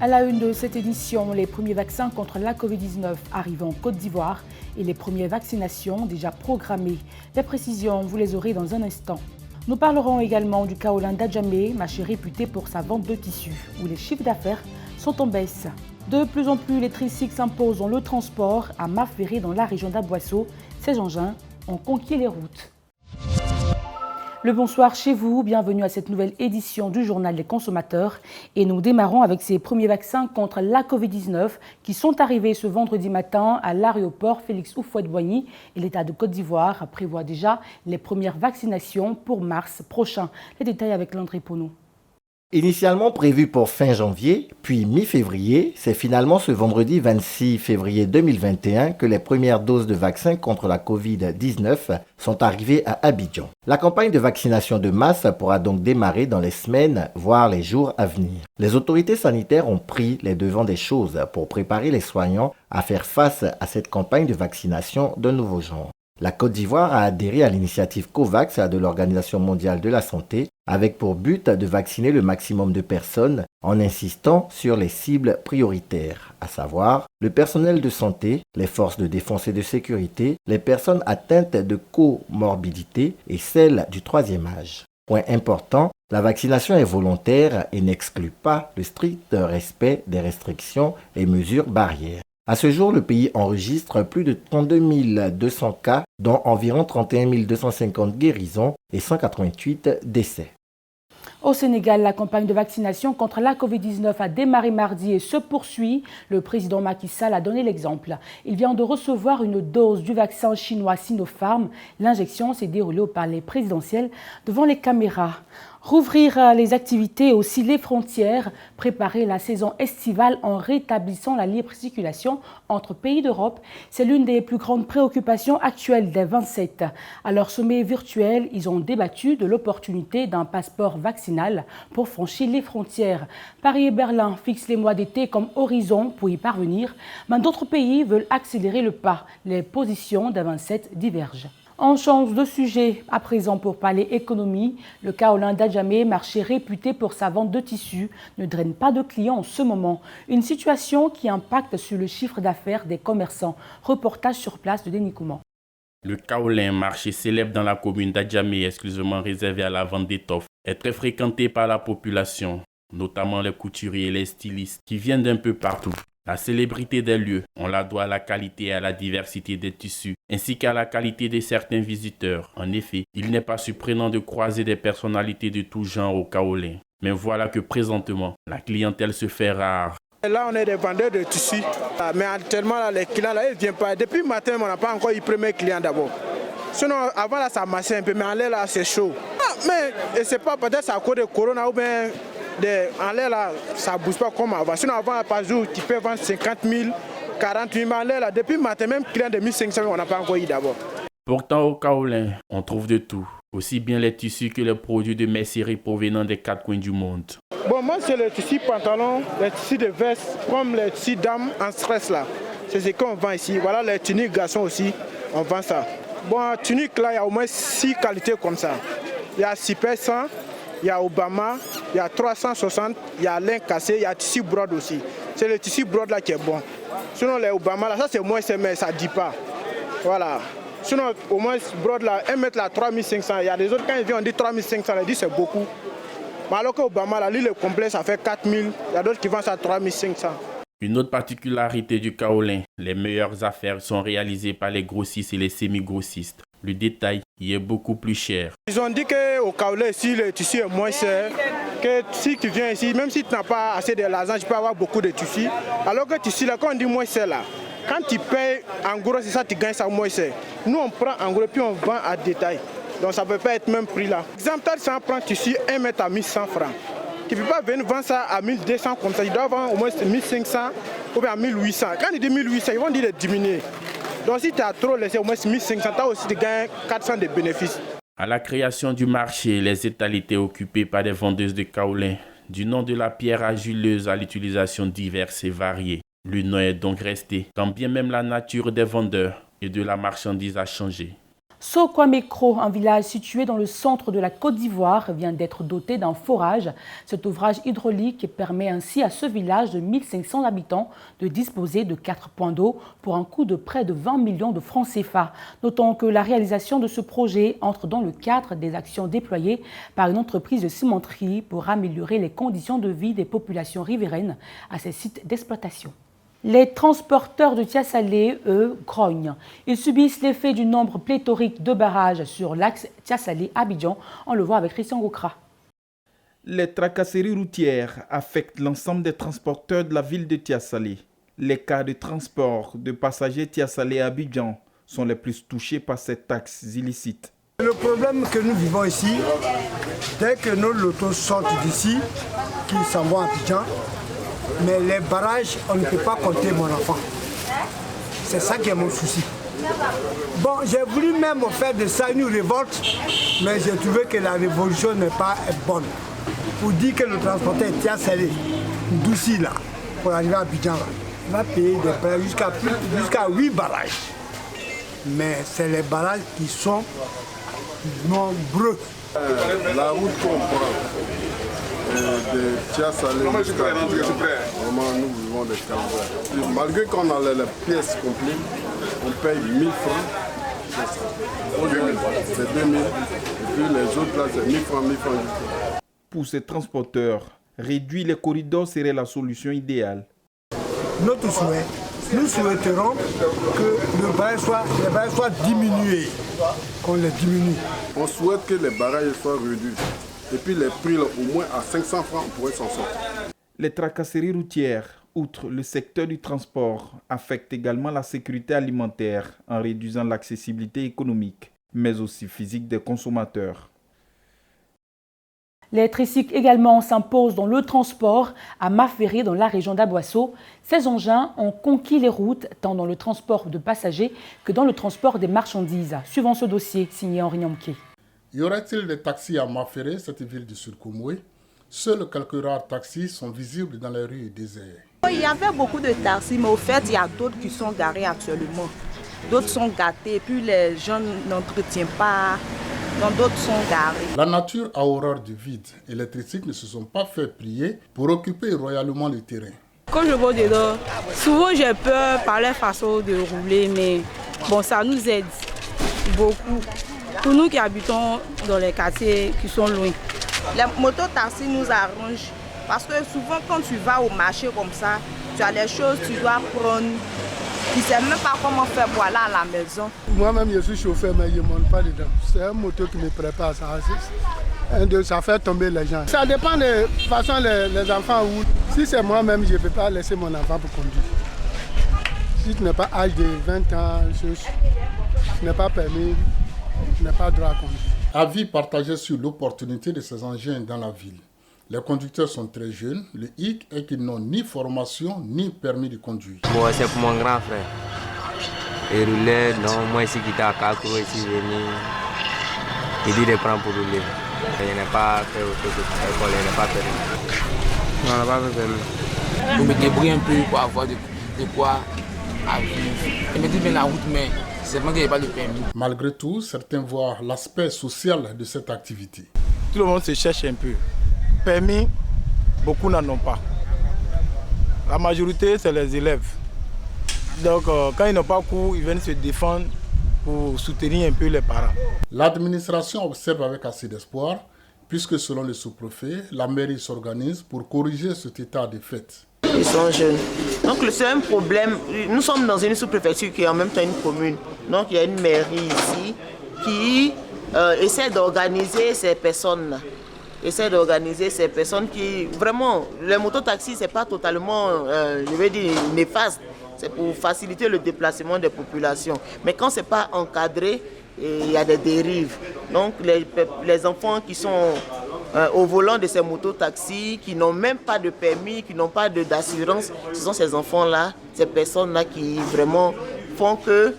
la une de cette édition, les premiers vaccins contre la Covid-19 arrivent en Côte d'Ivoire et les premières vaccinations déjà programmées. Les précisions, vous les aurez dans un instant. Nous parlerons également du kaolin d'Adjamé, marché réputé pour sa vente de tissus, où les chiffres d'affaires sont en baisse. De plus en plus, les tricycles s'imposent dans le transport. À Maféré, dans la région d'Aboisseau, ces engins ont conquis les routes. Le bonsoir chez vous, bienvenue à cette nouvelle édition du Journal des consommateurs. Et nous démarrons avec ces premiers vaccins contre la Covid-19 qui sont arrivés ce vendredi matin à l'aéroport Félix Houphouët-Boigny. Et l'État de Côte d'Ivoire prévoit déjà les premières vaccinations pour mars prochain. Les détails avec Landry Pono. Initialement prévu pour fin janvier, puis mi-février, c'est finalement ce vendredi 26 février 2021 que les premières doses de vaccins contre la Covid-19 sont arrivées à Abidjan. La campagne de vaccination de masse pourra donc démarrer dans les semaines, voire les jours à venir. Les autorités sanitaires ont pris les devants des choses pour préparer les soignants à faire face à cette campagne de vaccination d'un nouveau genre. La Côte d'Ivoire a adhéré à l'initiative COVAX de l'Organisation mondiale de la santé avec pour but de vacciner le maximum de personnes en insistant sur les cibles prioritaires, à savoir le personnel de santé, les forces de défense et de sécurité, les personnes atteintes de comorbidité et celles du troisième âge. Point important, la vaccination est volontaire et n'exclut pas le strict respect des restrictions et mesures barrières. À ce jour, le pays enregistre plus de 32 200 cas, dont environ 31 250 guérisons et 188 décès. Au Sénégal, la campagne de vaccination contre la Covid-19 a démarré mardi et se poursuit. Le président Macky Sall a donné l'exemple. Il vient de recevoir une dose du vaccin chinois Sinopharm. L'injection s'est déroulée au palais présidentiel devant les caméras. Rouvrir les activités et aussi les frontières, préparer la saison estivale en rétablissant la libre circulation entre pays d'Europe, c'est l'une des plus grandes préoccupations actuelles des 27. À leur sommet virtuel, ils ont débattu de l'opportunité d'un passeport vaccinal pour franchir les frontières. Paris et Berlin fixent les mois d'été comme horizon pour y parvenir, mais d'autres pays veulent accélérer le pas. Les positions des 27 divergent. On change de sujet à présent pour parler économie. Le kaolin d'Adjamé, marché réputé pour sa vente de tissus, ne draine pas de clients en ce moment. Une situation qui impacte sur le chiffre d'affaires des commerçants. Reportage sur place de Denis Kouman. Le kaolin, marché célèbre dans la commune d'Adjamé, exclusivement réservé à la vente d'étoffes, est très fréquenté par la population, notamment les couturiers et les stylistes qui viennent d'un peu partout. La célébrité des lieux, on la doit à la qualité et à la diversité des tissus, ainsi qu'à la qualité de certains visiteurs. En effet, il n'est pas surprenant de croiser des personnalités de tout genre au kaolin. Mais voilà que présentement, la clientèle se fait rare. Là, on est des vendeurs de tissus, mais actuellement, là, les clients, là, ils ne viennent pas. Depuis le matin, on n'a pas encore eu le premier client d'abord. Sinon, avant, là, ça marchait un peu, mais en l'air, là, c'est chaud. Mais c'est pas peut-être à cause de Corona ou bien... En l'air, là, ça ne bouge pas comme avant. Sinon, avant, par jour, tu peux vendre 50 000, 40 000. Mais en l'air, là, depuis le matin, même client de 1500, on n'a pas encore eu d'abord. Pourtant, au kaolin, on trouve de tout. Aussi bien les tissus que les produits de mercerie provenant des quatre coins du monde. Bon, moi, c'est les tissus pantalons, les tissus de veste, comme les tissus dames en stress, là. C'est ce qu'on vend ici. Voilà, les tuniques garçons aussi, on vend ça. Bon, tunique, là, il y a au moins 6 qualités comme ça. Il y a Super 100. Il y a Obama, il y a 360, il y a lin cassé, il y a tissu brode aussi. C'est le tissu brode là qui est bon. Sinon les Obama là, ça c'est moins mais ça ne dit pas. Voilà. Sinon au moins brode là, 1 mètre là 3500. Il y a des autres quand ils viennent on dit 3500, ils disent c'est beaucoup. Mais alors que Obama là, lui le complet ça fait 4000. Il y a d'autres qui vendent ça à 3500. Une autre particularité du kaolin, les meilleures affaires sont réalisées par les grossistes et les semi-grossistes. Le détail y est beaucoup plus cher. Ils ont dit qu'au kaolin ici, le tissu est moins cher. Que si tu viens ici, même si tu n'as pas assez de l'argent, tu peux avoir beaucoup de tissus. Alors que tissu, là, quand on dit moins cher, là, quand tu payes en gros, c'est ça, tu gagnes ça moins cher. Nous, on prend en gros, puis on vend à détail. Donc ça ne peut pas être même prix là. Exemple, si on prend tissu 1 mètre à 1100 francs. Tu ne peux pas venir vendre ça à 1200 comme ça. Tu dois vendre au moins 1500 ou bien à 1800. Quand ils disent 1800, ils vont dire de diminuer. Donc si tu as trop laissé au moins 1500, tu as aussi de gagner 400 de bénéfices. À la création du marché, les étals étaient occupés par des vendeuses de kaolin. Du nom de la pierre agileuse à l'utilisation diverses et variées. Le nom est donc resté, quand bien même la nature des vendeurs et de la marchandise a changé. Sokwamekro, un village situé dans le centre de la Côte d'Ivoire, vient d'être doté d'un forage. Cet ouvrage hydraulique permet ainsi à ce village de 1500 habitants de disposer de 4 points d'eau pour un coût de près de 20 millions de francs CFA. Notons que la réalisation de ce projet entre dans le cadre des actions déployées par une entreprise de cimenterie pour améliorer les conditions de vie des populations riveraines à ces sites d'exploitation. Les transporteurs de Tiasalé, eux, grognent. Ils subissent l'effet du nombre pléthorique de barrages sur l'axe Tiasalé-Abidjan. On le voit avec Christian Gokra. Les tracasseries routières affectent l'ensemble des transporteurs de la ville de Tiasalé. Les cas de transport de passagers Tiasalé-Abidjan sont les plus touchés par ces taxes illicites. Le problème que nous vivons ici, dès que nos lotos sortent d'ici, qui s'en vont à Abidjan, mais les barrages, on ne peut pas compter mon enfant. C'est ça qui est mon souci. Bon, j'ai voulu même faire de ça une révolte, mais j'ai trouvé que la révolution n'est pas bonne. Pour dire que le transporteur est Tiasalé, d'Oussi là, pour arriver à Abidjan, là, il va payer des barrages jusqu'à 8 barrages. Mais c'est les barrages qui sont nombreux. La route qu'on prend de Tiasalé jusqu'à Abidjan, vraiment nous vivons des calvaires. Malgré qu'on a les pièces complètes, on paye 1000 francs. C'est 2000. Et puis les autres là, c'est 1000 francs, 1000 francs. Pour ces transporteurs, réduire les corridors serait la solution idéale. Notre souhait, nous souhaiterons que les barrages soient diminués, qu'on les diminue. On souhaite que les barrages soient réduits. Et puis les prix, là, au moins à 500 francs, on pourrait s'en sortir. Les tracasseries routières, outre le secteur du transport, affectent également la sécurité alimentaire en réduisant l'accessibilité économique, mais aussi physique des consommateurs. Les tricycles également s'imposent dans le transport à Maféré, dans la région d'Aboisseau. Ces engins ont conquis les routes, tant dans le transport de passagers que dans le transport des marchandises. Suivant ce dossier, signé Henri Nyamké. Y aurait-il des taxis à Maféré, cette ville du Sud Komoué? Seuls quelques rares taxis sont visibles dans les rues désert. Il y avait beaucoup de taxis, mais au fait, il y a d'autres qui sont garés actuellement. D'autres sont gâtés, puis les gens n'entretiennent pas, donc d'autres sont garés. La nature a horreur du vide et les tricycles ne se sont pas fait prier pour occuper royalement le terrain. Quand je vais dedans, souvent j'ai peur par la façon de rouler, mais bon, ça nous aide beaucoup. Pour nous qui habitons dans les quartiers qui sont loin, les mototaxis nous arrangent parce que souvent quand tu vas au marché comme ça, tu as les choses, tu dois prendre. Tu ne sais même pas comment faire pour aller à la maison. Moi-même, je suis chauffeur, mais je ne monte pas dedans. C'est un moteur qui me prépare ça. Ça fait tomber les gens. Ça dépend de la façon les enfants roulent. Si c'est moi-même, je ne peux pas laisser mon enfant pour conduire. Si tu n'es pas âgé de 20 ans, tu n'es pas permis. Tu n'as pas droit à conduire. Avis partagé sur l'opportunité de ces engins dans la ville. Les conducteurs sont très jeunes. Le hic est qu'ils n'ont ni formation ni permis de conduire. Bon, c'est pour mon grand frère. Il roulait, donc moi ici qui était à Kakro, ici venu. Il dit de prendre pour rouler. Il n'est pas fait au fait de l'école, il n'est pas permis. Non, il n'a pas fait permis. Je me débrouille un peu pour avoir de quoi à vivre. Je me dis bien la route, mais c'est vrai qu'il n'y a pas de permis. Malgré tout, certains voient l'aspect social de cette activité. Tout le monde se cherche un peu. Permis, beaucoup n'en ont pas. La majorité, c'est les élèves. Donc, quand ils n'ont pas cours, ils viennent se défendre pour soutenir un peu les parents. L'administration observe avec assez d'espoir, puisque selon le sous-préfet, la mairie s'organise pour corriger cet état de fait. Ils sont jeunes. Donc c'est un problème. Nous sommes dans une sous-préfecture qui est en même temps une commune. Donc il y a une mairie ici qui essaie d'organiser ces personnes-là. Essaie d'organiser ces personnes qui, vraiment, les mototaxis, ce n'est pas totalement, je vais dire, néfaste. C'est pour faciliter le déplacement des populations. Mais quand ce n'est pas encadré, il y a des dérives. Donc les enfants qui sont au volant de ces mototaxis, qui n'ont même pas de permis, qui n'ont pas d'assurance, ce sont ces enfants-là, ces personnes-là qui vraiment font que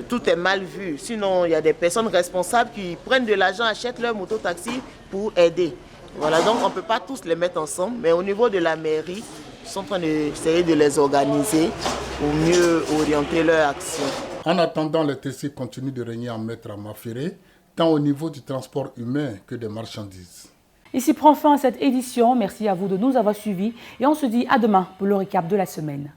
tout est mal vu. Sinon, il y a des personnes responsables qui prennent de l'argent, achètent leur mototaxi pour aider. Voilà, donc on ne peut pas tous les mettre ensemble, mais au niveau de la mairie, ils sont en train d'essayer de les organiser pour mieux orienter leur action. En attendant, les TC continuent de régner en maître à Maféré, tant au niveau du transport humain que des marchandises. Ici prend fin cette édition. Merci à vous de nous avoir suivis et on se dit à demain pour le récap de la semaine.